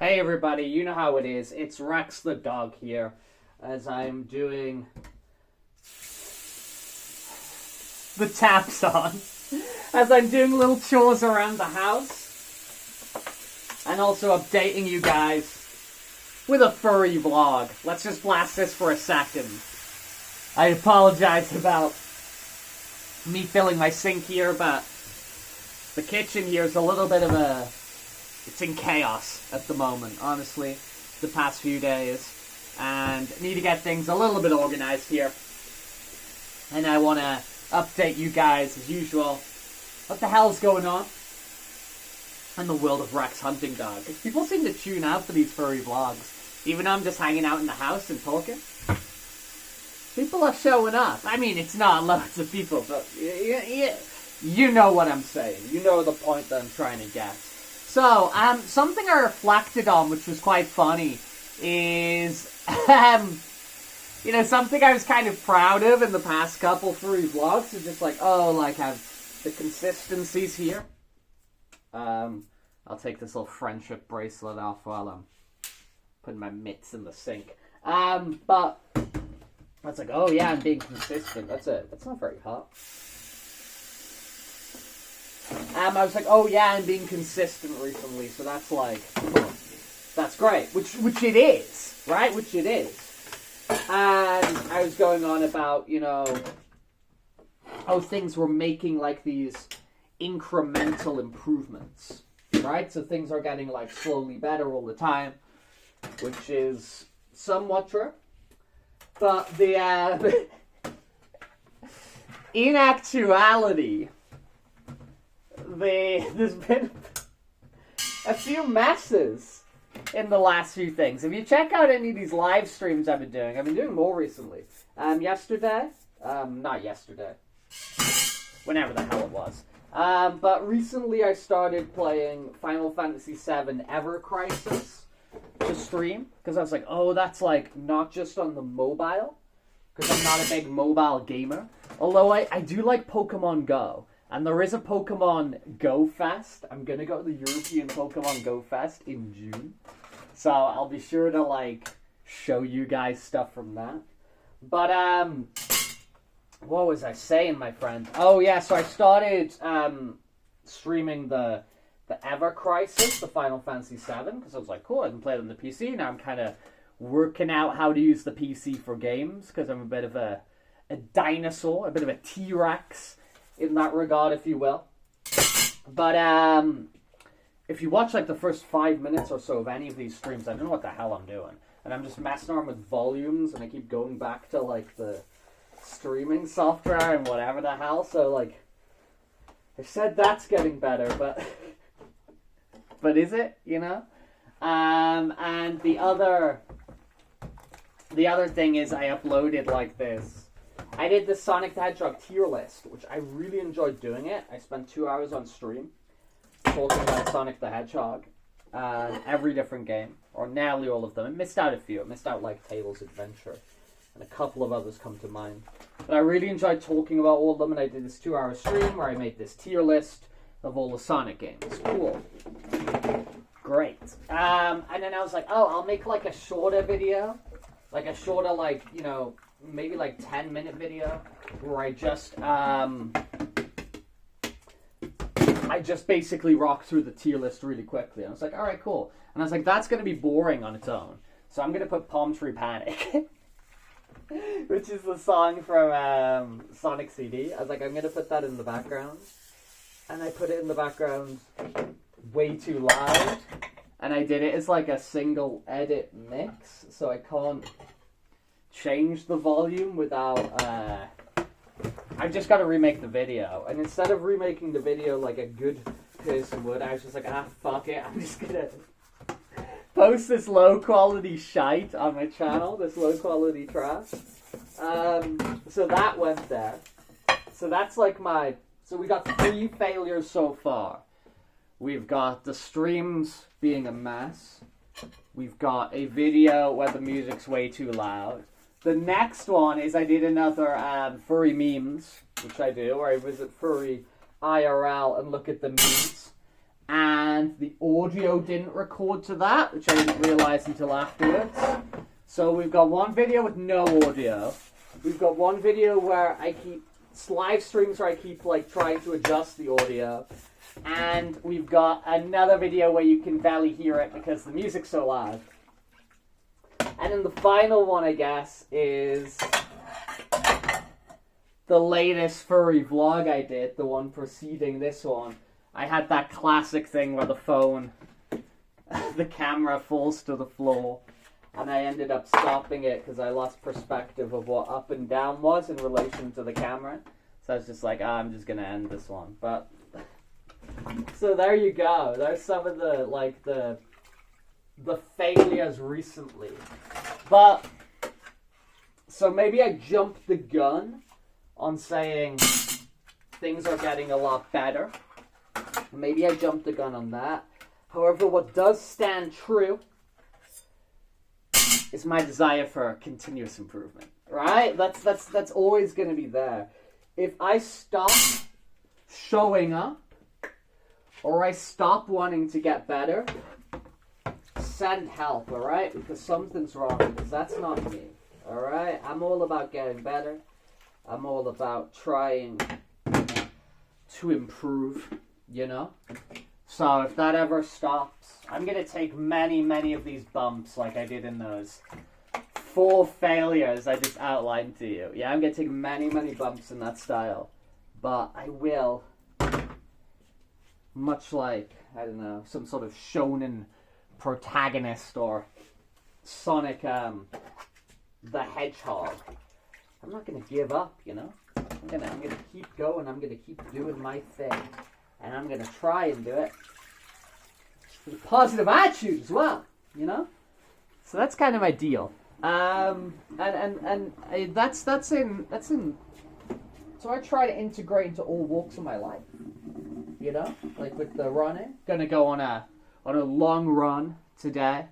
Hey everybody, you know how it is. It's Rex the dog here as I'm doing the tap song. As I'm doing little chores around the house and also updating you guys with a furry vlog. Let's just blast this for a second. I apologize about me filling my sink here, but the kitchen here is a little bit of a... It's in chaos at the moment, honestly, the past few days. And I need to get things a little bit organized here. And I want to update you guys, as usual, what the hell's going on in the world of Rex Hunting Dog. People seem to tune out for these furry vlogs. Even though I'm just hanging out in the house and talking. People are showing up. I mean, it's not loads of people, but you know what I'm saying. You know the point that I'm trying to get. So, something I reflected on, which was quite funny, is, something I was kind of proud of in the past couple furry vlogs, is just like, have the consistencies here. I'll take this little friendship bracelet off while I'm putting my mitts in the sink. But, that's like, oh yeah, I'm being consistent. That's not very hot. I was like, oh yeah, I'm being consistent recently, so that's like, that's great, which it is, right? Which it is. And I was going on about, how things were making like these incremental improvements, right? So things are getting like slowly better all the time, which is somewhat true. But the in actuality, there's been a few messes in the last few things. If you check out any of these live streams I've been doing more recently. Not yesterday. Whenever the hell it was. But recently I started playing Final Fantasy VII Ever Crisis to stream. Because I was like, oh, that's like not just on the mobile. Because I'm not a big mobile gamer. Although I do like Pokemon Go. And there is a Pokemon Go Fest. I'm going to go to the European Pokemon Go Fest in June. So I'll be sure to, show you guys stuff from that. But, what was I saying, my friend? Oh, yeah, so I started streaming the Ever Crisis, the Final Fantasy VII, because I was like, cool, I can play it on the PC. Now I'm kind of working out how to use the PC for games, because I'm a bit of a dinosaur, a bit of a T-Rex. In that regard, if you will. But, if you watch, the first 5 minutes or so of any of these streams, I don't know what the hell I'm doing. And I'm just messing around with volumes, and I keep going back to, the streaming software and whatever the hell. So, I said that's getting better, but... but is it, And the other thing is I uploaded, this... I did the Sonic the Hedgehog tier list, which I really enjoyed doing it. I spent 2 hours on stream talking about Sonic the Hedgehog and every different game, or nearly all of them. I missed out a few. I missed out Tails Adventure, and a couple of others come to mind. But I really enjoyed talking about all of them, and I did this 2 hour stream where I made this tier list of all the Sonic games. Cool. Great. And then I was like, oh, I'll make a shorter video. A shorter, maybe 10-minute video where I just basically rock through the tier list really quickly. And I was like, all right, cool. And I was like, that's going to be boring on its own. So I'm going to put Palm Tree Panic, which is the song from Sonic CD. I was like, I'm going to put that in the background. And I put it in the background way too loud. And I did it as a single edit mix. So I can't change the volume without, I've just got to remake the video. And instead of remaking the video like a good person would, I was just like, fuck it, I'm just gonna post this low quality shite on my channel, this low quality trash. So that went there. So that's so we got 3 failures so far. We've got the streams being a mess. We've got a video where the music's way too loud. The next one is I did another furry memes, which I do, where I visit Furry IRL and look at the memes. and the audio didn't record to that, which I didn't realize until afterwards. So we've got one video with no audio. We've got one video where I keep live streams where I keep like trying to adjust the audio, and we've got another video where you can barely hear it because the music's so loud. And then the final one, I guess, is the latest furry vlog I did, the one preceding this one. I had that classic thing where the phone, the camera falls to the floor, and I ended up stopping it because I lost perspective of what up and down was in relation to the camera. So I was just like, I'm just going to end this one. But, so there you go. There's some of the, like, the failures recently. But, so maybe I jumped the gun on saying things are getting a lot better. Maybe I jumped the gun on that. However, what does stand true is my desire for continuous improvement, right? That's always going to be there. If I stop showing up, or I stop wanting to get better, send help, all right? Because something's wrong, because that's not me, all right? I'm all about getting better. I'm all about trying to improve, you know? So if that ever stops, I'm going to take many, many of these bumps like I did in those 4 failures I just outlined to you. Yeah, I'm going to take many, many bumps in that style. But I will, much like, I don't know, some sort of shonen protagonist or Sonic the Hedgehog. I'm not going to give up, you know? I'm gonna keep going. I'm going to keep doing my thing. And I'm going to try and do it with a positive attitude as well, you know? So that's kind of my deal. And that's in. So I try to integrate into all walks of my life, you know? Like with the running. Gonna go on a long run today.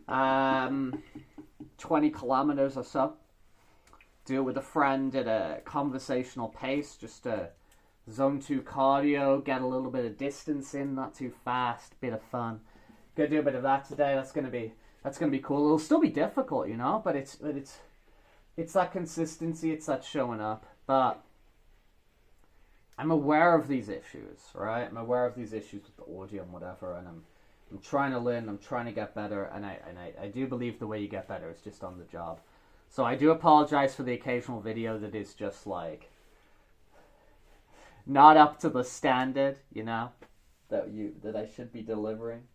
20 kilometers or so. Do it with a friend at a conversational pace, just to zone 2 cardio, get a little bit of distance in, not too fast, bit of fun. Gonna do a bit of that today. That's gonna be cool. It'll still be difficult, you know, but it's that consistency, it's that showing up. But I'm aware of these issues, right? I'm aware of these issues with the audio and whatever, and I'm trying to learn, I'm trying to get better, and I do believe the way you get better is just on the job. So I do apologize for the occasional video that is just like not up to the standard, you know, that I should be delivering,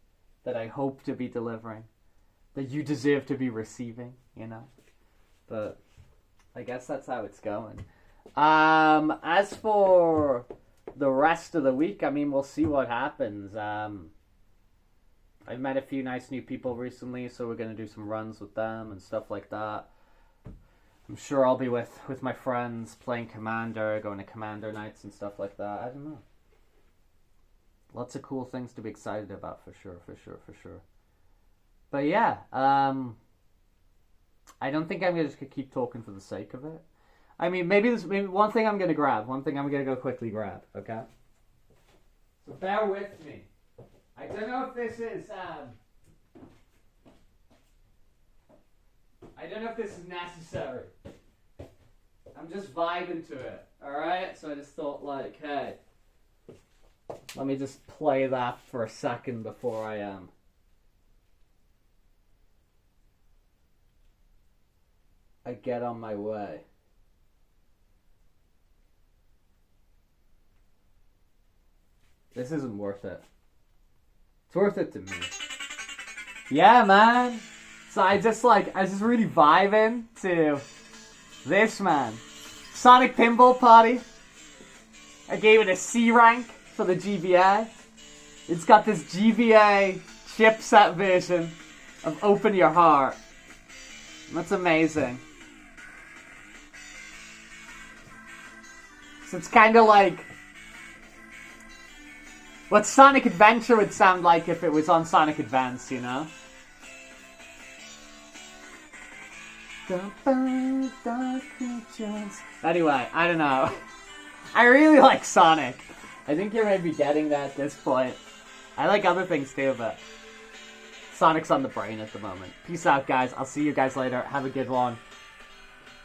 that I hope to be delivering, that you deserve to be receiving, you know. But I guess that's how it's going. As for the rest of the week, I mean, we'll see what happens. I've met a few nice new people recently, so we're going to do some runs with them and stuff like that. I'm sure I'll be with my friends playing Commander, going to Commander nights and stuff like that. I don't know. Lots of cool things to be excited about, for sure. But yeah, I don't think I'm going to just keep talking for the sake of it. I mean, maybe one thing I'm going to grab. One thing I'm going to go quickly grab, okay? So bear with me. I don't know if this is, I don't know if this is necessary. I'm just vibing to it, alright? So I just thought, like, hey, let me just play that for a second before I get on my way. This isn't worth it. It's worth it to me. Yeah, man. So I just really vibing to this, man. Sonic Pinball Party. I gave it a C rank for the GBA. It's got this GBA chipset version of Open Your Heart. That's amazing. So it's kind of like what Sonic Adventure would sound like if it was on Sonic Advance, you know? Anyway, I don't know. I really like Sonic. I think you're maybe getting that at this point. I like other things too, but Sonic's on the brain at the moment. Peace out, guys. I'll see you guys later. Have a good one.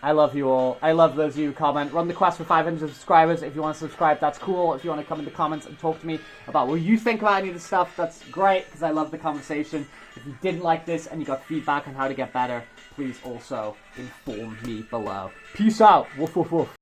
I love you all. I love those of you who comment. Run the quest for 500 subscribers. If you want to subscribe, that's cool. If you want to come in the comments and talk to me about what you think about any of the stuff, that's great, because I love the conversation. If you didn't like this and you got feedback on how to get better, please also inform me below. Peace out. Woof, woof, woof.